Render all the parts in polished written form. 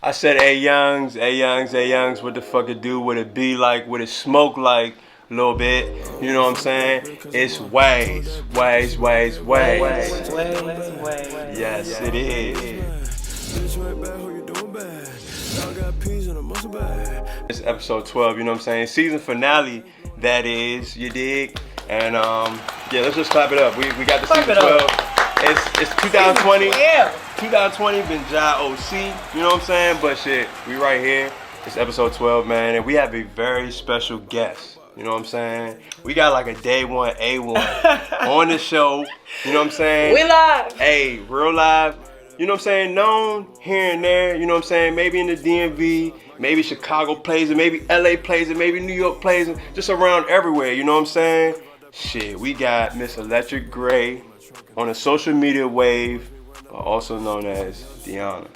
I said, hey youngs, what the fuck it do? What it be like? What it smoke like? A little bit, you know what I'm saying? It's Weez. Yes, it is. It's episode 12, you know what I'm saying? Season finale, that is, you dig? And yeah, let's just clap it up. We got the season 12. It's 2020. Yeah. 2020 been Jai OC, you know what I'm saying? But shit, we right here. It's episode 12, man, and we have a very special guest. You know what I'm saying? We got like a day one A1 on the show. You know what I'm saying? We live. Hey, real live. You know what I'm saying? Known here and there. You know what I'm saying? Maybe in the DMV. Maybe Chicago plays it. Maybe LA plays it. Maybe New York plays it. Just around everywhere. You know what I'm saying? Shit, we got Miss Electric Gray on a social media wave, also known as Deanna.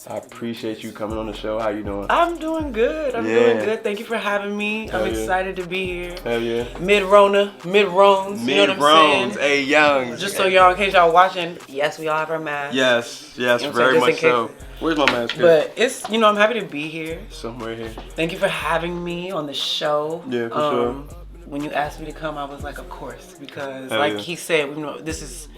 I appreciate you coming on the show. How you doing? I'm doing good. I'm doing good. Thank you for having me. Hell I'm excited to be here. Hell yeah. Mid-Rona, mid-Rones. You know what I'm saying? Hey, youngs. Just so y'all, in case y'all watching, yes, we all have our masks. Yes, You know what I'm very saying? much so. Where's my mask? But it's, I'm happy to be here. Somewhere here. Thank you for having me on the show. Yeah, for sure. When you asked me to come, I was like, of course. Because Hell like yeah. he said, this is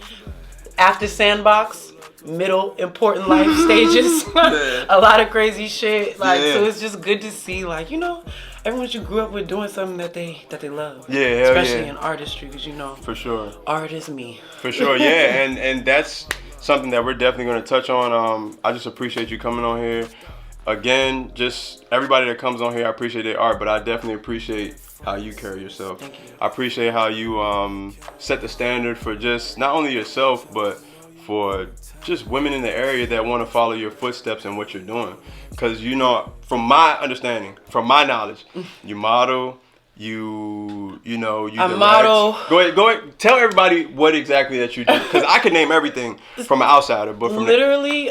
after Sandbox. Middle important life stages. A lot of crazy shit. So it's just good to see, everyone you grew up with doing something that they love. Yeah, especially in artistry, because for sure. Art is me. For sure, yeah, and that's something that we're definitely going to touch on. I just appreciate you coming on here. Again, just everybody that comes on here, I appreciate their art, but I definitely appreciate how you carry yourself. Thank you. I appreciate how you set the standard for just not only yourself, but for just women in the area that want to follow your footsteps and what you're doing. Because, from my understanding, from my knowledge, you model, you direct. Model. Go ahead. Tell everybody what exactly that you do. Because I could name everything from an outsider, but from literally,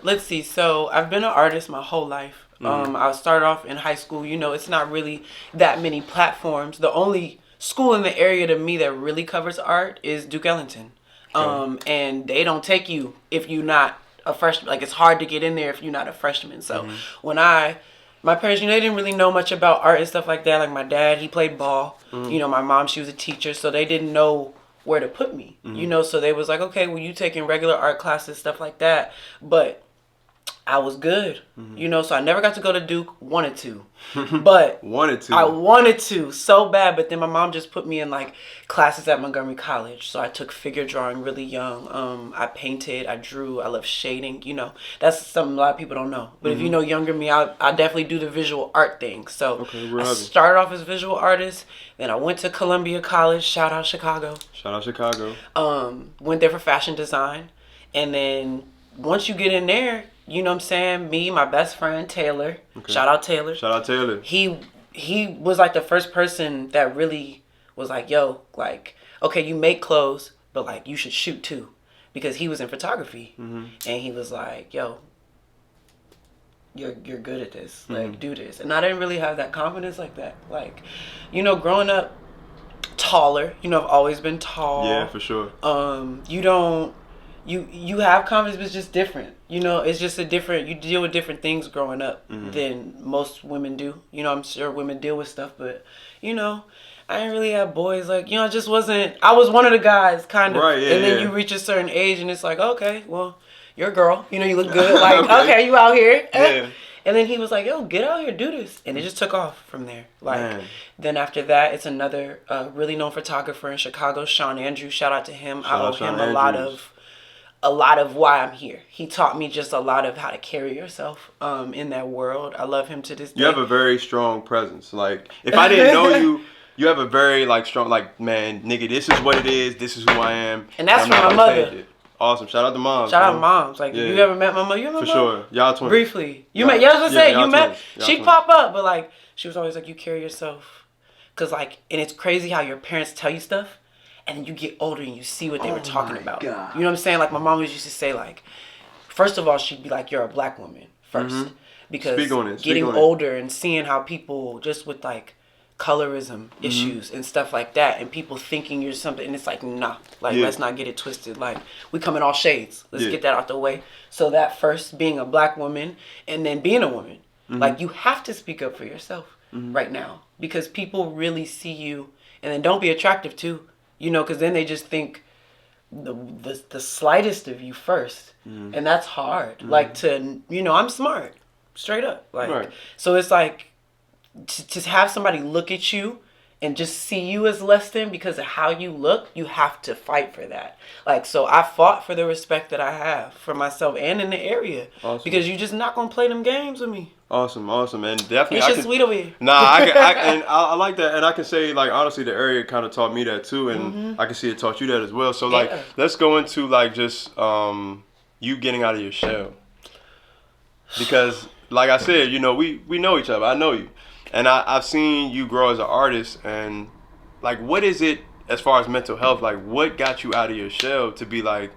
let's see. So I've been an artist my whole life. I started off in high school. It's not really that many platforms. The only school in the area to me that really covers art is Duke Ellington. And they don't take you if you're not a freshman. Like, it's hard to get in there if you're not a freshman. So when my parents, they didn't really know much about art and stuff like that. Like, my dad, he played ball. My mom, she was a teacher, so they didn't know where to put me. So they was like, okay, well, you taking regular art classes, stuff like that. But I was good, so I never got to go to Duke. Wanted to, but I wanted to so bad. But then my mom just put me in classes at Montgomery College. So I took figure drawing really young. I painted, I drew, I love shading. That's something a lot of people don't know. But if you know younger me, I definitely do the visual art thing. So I started off as a visual artist. Then I went to Columbia College. Shout out Chicago. Went there for fashion design, and then once you get in there, you know what I'm saying? Me, my best friend, Taylor. Okay. Shout out Taylor. He was the first person that really was yo, okay, you make clothes, but you should shoot too. Because he was in photography. And he was like, yo, you're good at this. Do this. And I didn't really have that confidence like that. Growing up taller, I've always been tall. Yeah, for sure. You have confidence, but it's just different. It's just you deal with different things growing up than most women do. I'm sure women deal with stuff, but, I didn't really have boys. I just wasn't, I was one of the guys, kind of. Right, yeah, and then you reach a certain age, and it's okay, well, you're a girl. You look good. Okay, you out here. Yeah. And then he was like, yo, get out here, do this. And it just took off from there. Then after that, it's another really known photographer in Chicago, Sean Andrews. Shout out to him. I owe him a lot of why I'm here. He taught me just a lot of how to carry yourself in that world. I love him to this day. You have a very strong presence. If I didn't know you, you have a very strong, man, nigga, this is what it is. This is who I am. And that's from my mother. Awesome. Shout out to moms. Shout out to moms. You ever met my mother? You met my mom? For sure. Y'all twins. Briefly. You met, I was going to say, you met, she twins. pop up, but she was always you carry yourself. Because and it's crazy how your parents tell you stuff. And then you get older and you see what they were talking about. God. You know what I'm saying? My mom used to say, first of all, she'd be you're a black woman first. Because getting older and seeing how people just with colorism issues and stuff like that, and people thinking you're something, and it's like, nah, like let's not get it twisted. Like, we come in all shades. Let's get that out the way. So that first, being a black woman and then being a woman, like, you have to speak up for yourself right now, because people really see you, and then don't be attractive too, you know, because then they just think the slightest of you first, and that's hard. Like, to, you know, I'm smart, straight up, like, so it's like, to have somebody look at you and just see you as less than because of how you look, you have to fight for that. Like, so I fought for the respect that I have for myself and in the area. Awesome. Because you're just not going to play them games with me. Awesome, and definitely. It's just sweet over here. Nah, I like that, and I can say, like, honestly, the area kind of taught me that too, and I can see it taught you that as well. So, like, let's go into, like, just you getting out of your shell, because, like I said, you know, we know each other. I know you. And I've seen you grow as an artist, and, like, what is it as far as mental health? Like, what got you out of your shell to be like,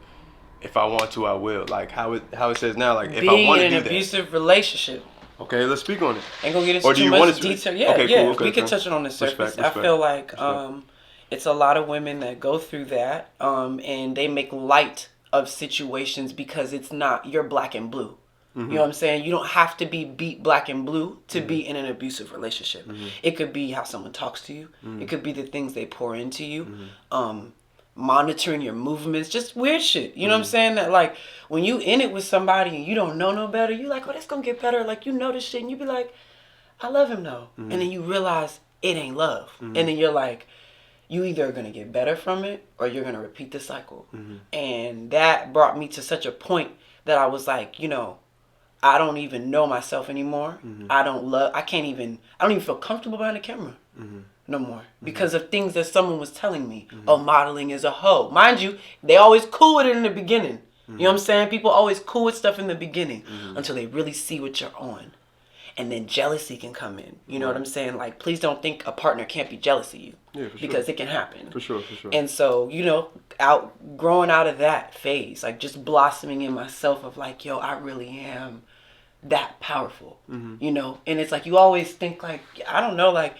if I want to, I will? Like, how it says now, like, if I want to do that. Being in an abusive relationship. Okay, let's speak on it. Ain't gonna get into too much detail. Yeah, okay, yeah, cool, okay, we can touch it on the surface. I feel like it's a lot of women that go through that, and they make light of situations because it's not, you're black and blue. You know what I'm saying? You don't have to be beat black and blue to be in an abusive relationship. It could be how someone talks to you. It could be the things they pour into you. Monitoring your movements, just weird shit. You know what I'm saying? That, like, when you in it with somebody and you don't know no better, you like, oh, it's gonna get better. Like, you know this shit, and you be like, I love him though. And then you realize it ain't love. And then you're like, you either are gonna get better from it or you're gonna repeat the cycle. And that brought me to such a point that I was like, you know, I don't even know myself anymore. I don't even feel comfortable behind the camera no more because of things that someone was telling me. Oh, modeling is a hoe. Mind you, they always cool with it in the beginning. You know what I'm saying? People always cool with stuff in the beginning until they really see what you're on. And then jealousy can come in. You know what I'm saying? Like, please don't think a partner can't be jealous of you. Yeah, for sure. Because it can happen. For sure. And so, you know, growing out of that phase, like, just blossoming in myself of like, yo, I really am that powerful, you know? And it's like, you always think like, I don't know, like,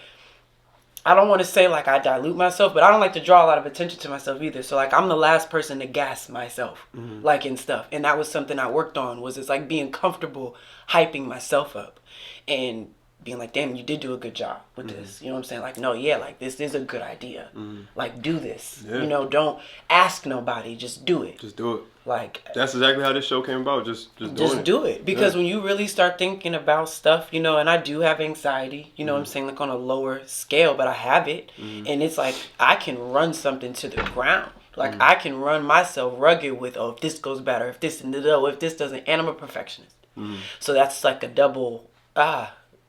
I don't want to say like I dilute myself, but I don't like to draw a lot of attention to myself either. So, like, I'm the last person to gas myself, like, in stuff. And that was something I worked on, was it's like being comfortable hyping myself up and being like, damn, you did do a good job with this. You know what I'm saying? Like, no, yeah, like, this is a good idea. Like, do this. You know, don't ask nobody, just do it. Just do it. Like, that's exactly how this show came about. Just do it. Because when you really start thinking about stuff, you know, and I do have anxiety, you know what I'm saying, like, on a lower scale, but I have it. And it's like, I can run something to the ground. Like, I can run myself rugged with, oh, if this goes better, if this doesn't, and I'm a perfectionist. So that's like a double,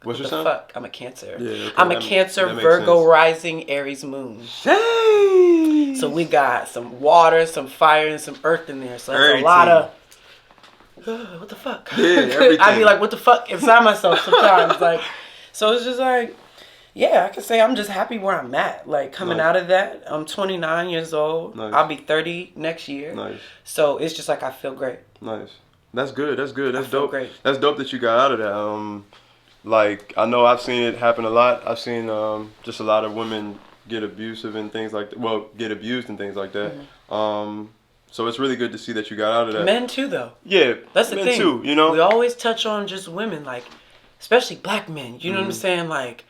What's your sign? Fuck? I'm a Cancer. Yeah, okay. I'm a Cancer, Virgo rising, Aries moon. Jeez. So we got some water, some fire, and some earth in there. So that's a lot of, what the fuck? Yeah, everything. I'd be like, what the fuck inside myself sometimes. Like, so it's just like, yeah, I can say I'm just happy where I'm at. Like, coming out of that, I'm 29 years old. Nice. I'll be 30 next year. Nice. So it's just like, I feel great. Nice. That's good. That's dope. Great. That's dope that you got out of that. Like, I know I've seen it happen a lot. I've seen just a lot of women get abusive and things like that. Well, get abused and things like that. So it's really good to see that you got out of that. Men too, though. Yeah, that's the men thing. too. You know, we always touch on just women, like, especially black men. You know what I'm saying? Like,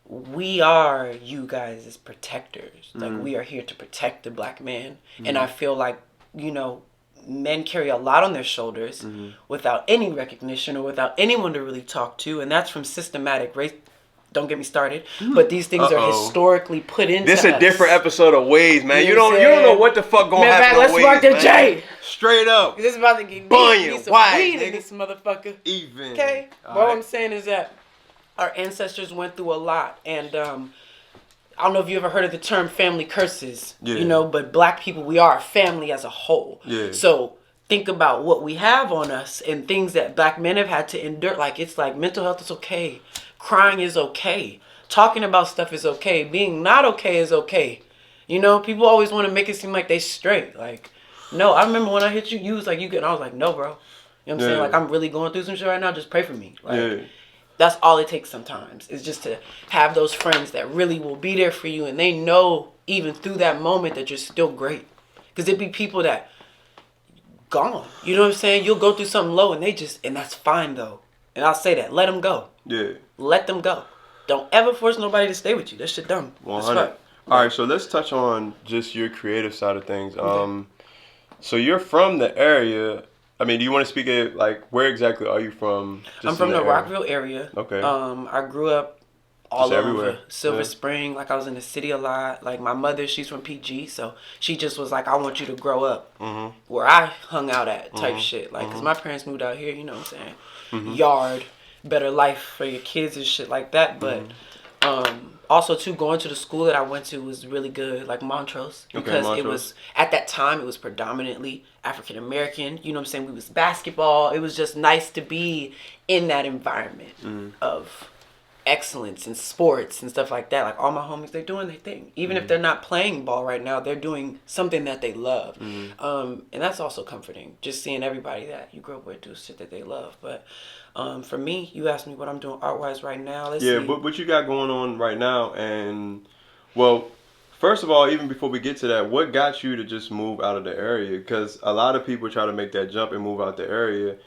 we are you guys as protectors. Like, we are here to protect the black man, and I feel like, you know, men carry a lot on their shoulders without any recognition or without anyone to really talk to, and that's from systematic race. Don't get me started, but these things are historically put into this us. A different episode of Weez, man. You don't know what the fuck gonna happen. Let's mark the J. Straight up. This is about to get Bunyan, some weed in this motherfucker. Even. Okay. What I'm saying is that our ancestors went through a lot, and I don't know if you ever heard of the term family curses, you know, but black people, we are a family as a whole. Yeah. So think about what we have on us and things that black men have had to endure. Like, it's like mental health is okay. Crying is okay. Talking about stuff is okay. Being not okay is okay. You know, people always want to make it seem like they straight. Like, no, I remember when I hit you, you was like, you good. And I was like, no, bro. You know what I'm saying? Like, I'm really going through some shit right now. Just pray for me. Like, That's all it takes sometimes, is just to have those friends that really will be there for you, and they know even through that moment that you're still great. Because it'd be people that gone. You know what I'm saying? You'll go through something low and and that's fine though. And I'll say that. Let them go. Yeah. Let them go. Don't ever force nobody to stay with you. That shit dumb. 100. All right, so let's touch on just your creative side of things. Okay. So you're from the area. I mean, do you want to speak of, like, where exactly are you from? I'm from the Rockville area. Okay. I grew up all just over everywhere. Silver Spring. Like, I was in the city a lot. Like, my mother, she's from PG, so she just was like, I want you to grow up where I hung out at type shit. Like, because my parents moved out here, you know what I'm saying? Yard, better life for your kids and shit like that. But also, too, going to the school that I went to was really good, like Montrose. Because it was, at that time, it was predominantly African American. You know what I'm saying? We was basketball. It was just nice to be in that environment of excellence in sports and stuff like that. Like, all my homies, they're doing their thing. Even if they're not playing ball right now, they're doing something that they love. And that's also comforting, just seeing everybody that you grew up with do shit that they love. But for me, you asked me what I'm doing art-wise right now. Let's see. What you got going on right now? And, well, first of all, even before we get to that, what got you to just move out of the area? Because a lot of people try to make that jump and move out the area,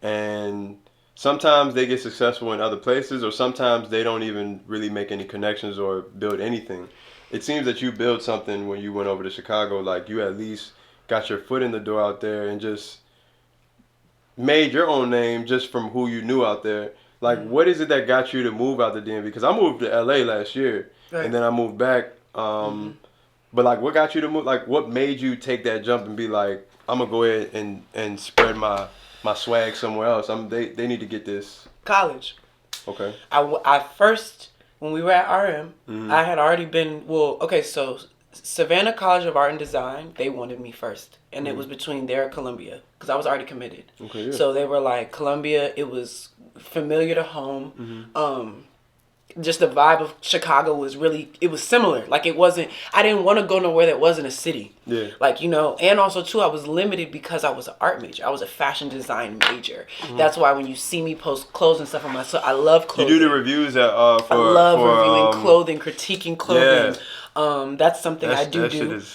and sometimes they get successful in other places, or sometimes they don't even really make any connections or build anything. It seems that you built something when you went over to Chicago. Like, you at least got your foot in the door out there and just made your own name just from who you knew out there. Like, what is it that got you to move out the DMV? Because I moved to LA last year, and then I moved back. But, like, what got you to move? Like, what made you take that jump and be like, I'm going to go ahead and spread my swag somewhere else? They need to get this. College. Okay. I first, when we were at RM, I had already been, so Savannah College of Art and Design, they wanted me first. And it was between there and Columbia, because I was already committed. Okay, yeah. So they were like, Columbia, it was familiar to home. Just the vibe of Chicago was really, it was similar. Like, it wasn't, I didn't want to go nowhere that wasn't a city. Yeah. Like, you know, and also too, I was limited because I was an art major. I was a fashion design major. That's why when you see me post clothes and stuff on myself, I love clothing. You do the reviews that I love reviewing clothing, critiquing clothing. Yeah. That's something I do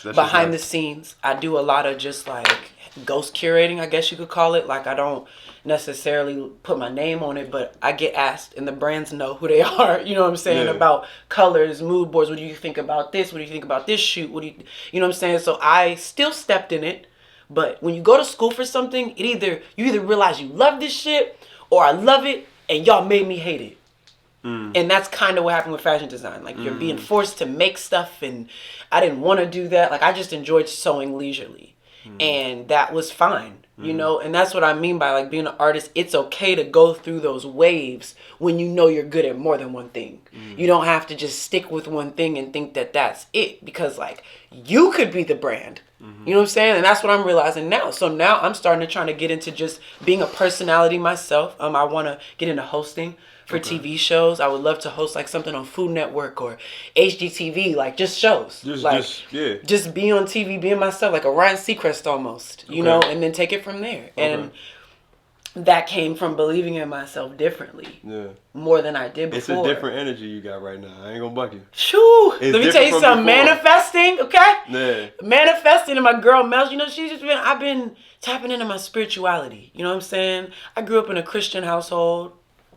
behind the scenes. I do a lot of just like ghost curating, I guess you could call it. Like, I don't necessarily put my name on it, but I get asked and the brands know who they are, you know what I'm saying, about colors, mood boards. What do you think about this? What do you think about this shoot? What do you know what I'm saying? So I still stepped in it, but when you go to school for something, you either realize you love this shit or I love it and y'all made me hate it. And that's kind of what happened with fashion design. Like, you're being forced to make stuff, and I didn't want to do that. Like, I just enjoyed sewing leisurely. And that was fine, you know? And that's what I mean by, like, being an artist. It's okay to go through those waves when you know you're good at more than one thing. You don't have to just stick with one thing and think that that's it, because, like, you could be the brand. You know what I'm saying? And that's what I'm realizing now. So now I'm starting to try to get into just being a personality myself. I want to get into hosting for TV shows. I would love to host like something on Food Network or HGTV, like just shows. Just be on TV, being myself, like a Ryan Seacrest almost, you know, and then take it from there. And that came from believing in myself differently. More than I did before. It's a different energy you got right now. I ain't gonna buck you. Shoo! Let me tell you something. Manifesting, okay? Yeah. Manifesting, and my girl Mel, you know, I've been tapping into my spirituality. You know what I'm saying? I grew up in a Christian household,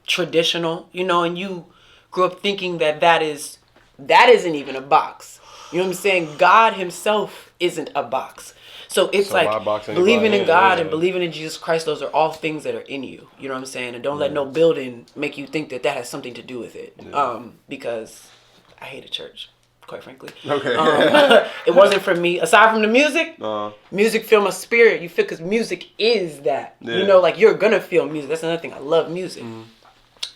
traditional, you know, and you grew up thinking that isn't even a box. You know what I'm saying? God himself isn't a box. So it's like believing in God and believing in Jesus Christ, those are all things that are in you. You know what I'm saying? And don't let no building make you think that has something to do with it. Because I hated church, quite frankly. Okay. It wasn't for me. Aside from the music, music filled my spirit. You feel, because music is that. You know, like, you're going to feel music. That's another thing. I love music.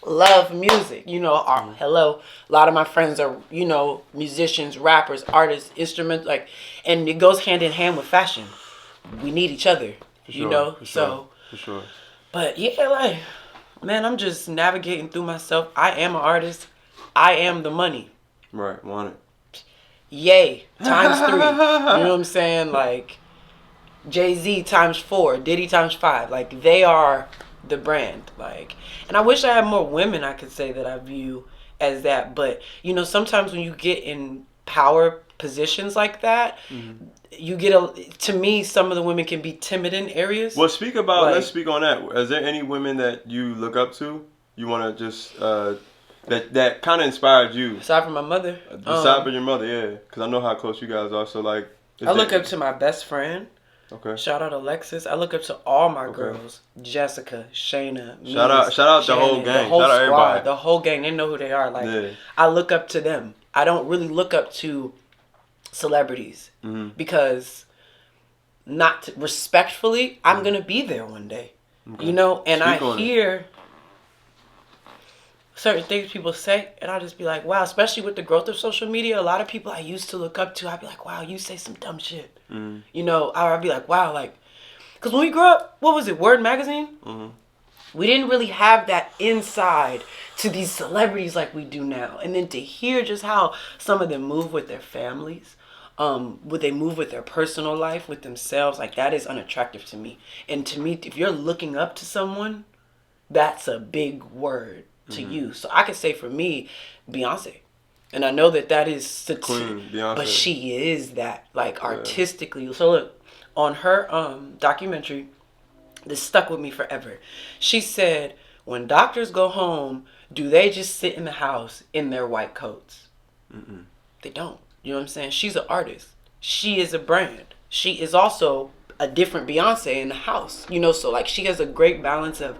Love music, you know. Hello, a lot of my friends are, you know, musicians, rappers, artists, instruments, like, and it goes hand in hand with fashion. We need each other, you know. For sure. But yeah, like, man, I'm just navigating through myself. I am an artist. I am the money. Right, want it. Yay, times 3. You know what I'm saying? Like, Jay-Z times 4, Diddy times 5. Like, they are the brand. Like, and I wish I had more women I could say that I view as that. But, you know, sometimes when you get in power positions like that, you get to me, some of the women can be timid in areas. Well, speak about, like, let's speak on that. Is there any women that you look up to? You want to just, that kind of inspired you? Aside from my mother. Aside from your mother, yeah. Because I know how close you guys are, so, like. I look up to my best friend. Okay. Shout out Alexis. I look up to all my girls. Jessica, Shayna, Mies, shout out Shannon, the whole gang. The whole shout out squad, everybody. the whole gang. They know who they are. Like, I look up to them. I don't really look up to celebrities because, not respectfully, I'm gonna be there one day. Okay. You know, and I hear certain things people say, and I'll just be like, wow, especially with the growth of social media, a lot of people I used to look up to, I'd be like, wow, you say some dumb shit. You know, I'd be like, wow, like, because when we grew up, what was it, Word Magazine? We didn't really have that inside to these celebrities like we do now. And then to hear just how some of them move with their families, would they move with their personal life, with themselves, like, that is unattractive to me. And to me, if you're looking up to someone, that's a big word to you. So I could say for me, Beyonce. And I know that is Queen Beyonce, but she is that, like, artistically. So look, on her documentary, this stuck with me forever. She said, when doctors go home, do they just sit in the house in their white coats? They don't. You know what I'm saying? She's an artist. She is a brand. She is also a different Beyonce in the house. You know, so, like, she has a great balance of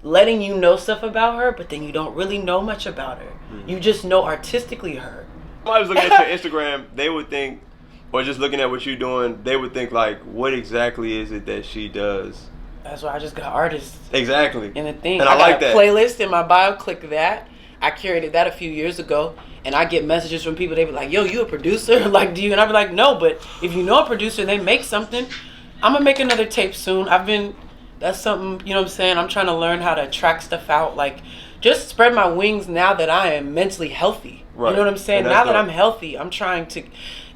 letting you know stuff about her, but then you don't really know much about her. You just know artistically her. If I was looking at your Instagram, they would think, or just looking at what you're doing, they would think, like, what exactly is it that she does? That's why I just got artists. Exactly. And the thing, and I like got a playlist in my bio, click that. I curated that a few years ago, and I get messages from people, they be like, yo, you a producer? Like, do you? And I be like, no, but if you know a producer and they make something, I'm going to make another tape soon. That's something, you know what I'm saying? I'm trying to learn how to track stuff out. Like, just spread my wings now that I am mentally healthy. Right. You know what I'm saying? Now that I'm healthy, I'm trying to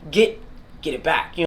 get it back. You know?